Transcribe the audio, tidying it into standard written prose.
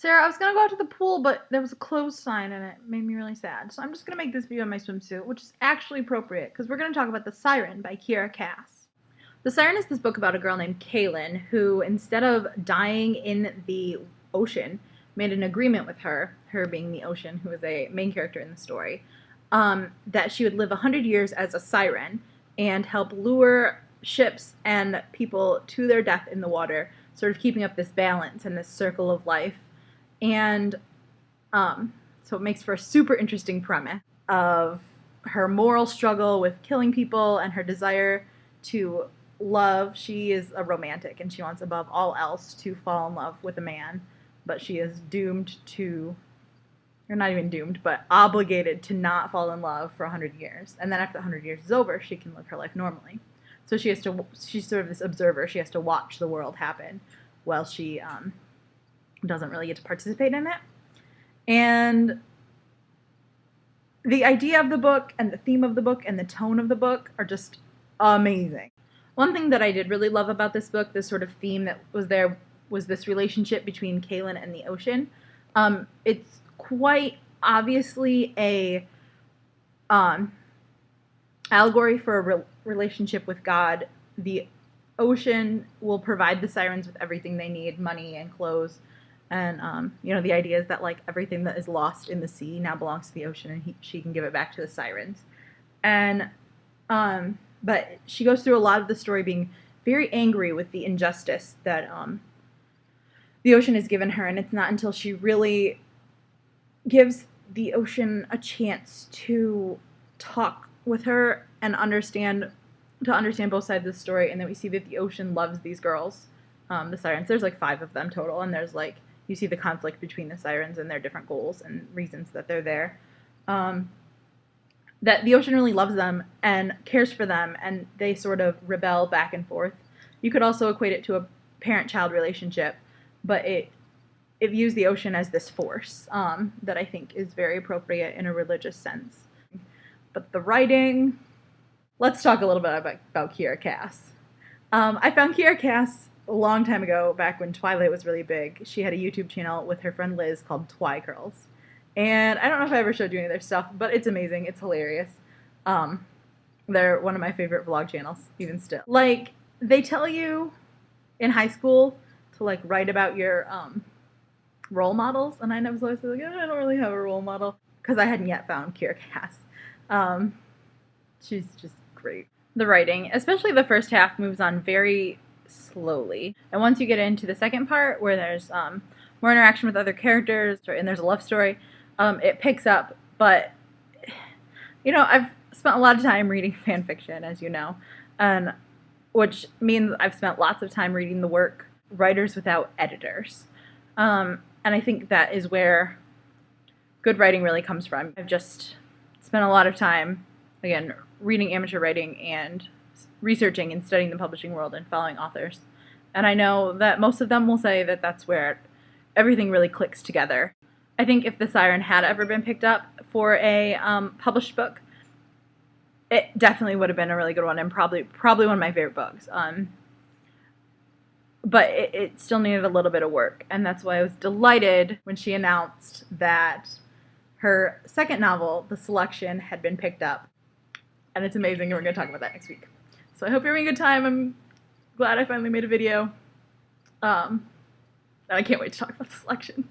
Sarah, I was gonna go out to the pool, but there was a closed sign and it made me really sad. So I'm just gonna make this video in my swimsuit, which is actually appropriate because we're gonna talk about The Siren by Kiera. The Siren is this book about a girl named Kaylin who, instead of dying in the ocean, made an agreement with her being the ocean, who is a main character in the story, that she would live 100 years as a siren and help lure ships and people to their death in the water, sort of keeping up this balance and this circle of life. And so it makes for a super interesting premise of her moral struggle with killing people and her desire to love. She is a romantic and she wants above all else to fall in love with a man, but she is doomed to, or not even doomed, but obligated to not fall in love for 100 years. And then after the 100 years is over, she can live her life normally. So she's sort of this observer. She has to watch the world happen while she doesn't really get to participate in it. And the idea of the book and the theme of the book and the tone of the book are just amazing. One thing that I did really love about this book, this sort of theme that was there, was this relationship between Kaylin and the ocean. It's quite obviously a allegory for a relationship with God. The ocean will provide the sirens with everything they need, money and clothes. And, the idea is that, like, everything that is lost in the sea now belongs to the ocean and she can give it back to the sirens. And, but she goes through a lot of the story being very angry with the injustice that, the ocean has given her. And it's not until she really gives the ocean a chance to talk with her and understand both sides of the story, and then we see that the ocean loves these girls, the sirens. There's like 5 of them total, and there's like, you see the conflict between the sirens and their different goals and reasons that they're there. That the ocean really loves them and cares for them, and they sort of rebel back and forth. You could also equate it to a parent-child relationship, but it views the ocean as this force that I think is very appropriate in a religious sense. But the writing, let's talk a little bit about Kiera. I found Kiera a long time ago, back when Twilight was really big. She had a YouTube channel with her friend Liz called Twi Curls. And I don't know if I ever showed you any of their stuff, but it's amazing. It's hilarious. They're one of my favorite vlog channels, even still. Like, they tell you in high school to, like, write about your role models. And I was always like, I don't really have a role model, because I hadn't yet found Kiera. She's just great. The writing, especially the first half, moves on very slowly. And once you get into the second part, where there's more interaction with other characters, and there's a love story, it picks up. But, I've spent a lot of time reading fan fiction, as you know, and which means I've spent lots of time reading the work writers without editors. And I think that is where good writing really comes from. I've just spent a lot of time, again, reading amateur writing and researching and studying the publishing world and following authors. And I know that most of them will say that that's where everything really clicks together. I think if The Siren had ever been picked up for a published book, it definitely would have been a really good one and probably one of my favorite books. But it still needed a little bit of work, and that's why I was delighted when she announced that her second novel, The Selection, had been picked up. And it's amazing, and we're going to talk about that next week. So I hope you're having a good time. I'm glad I finally made a video. And I can't wait to talk about The Selection.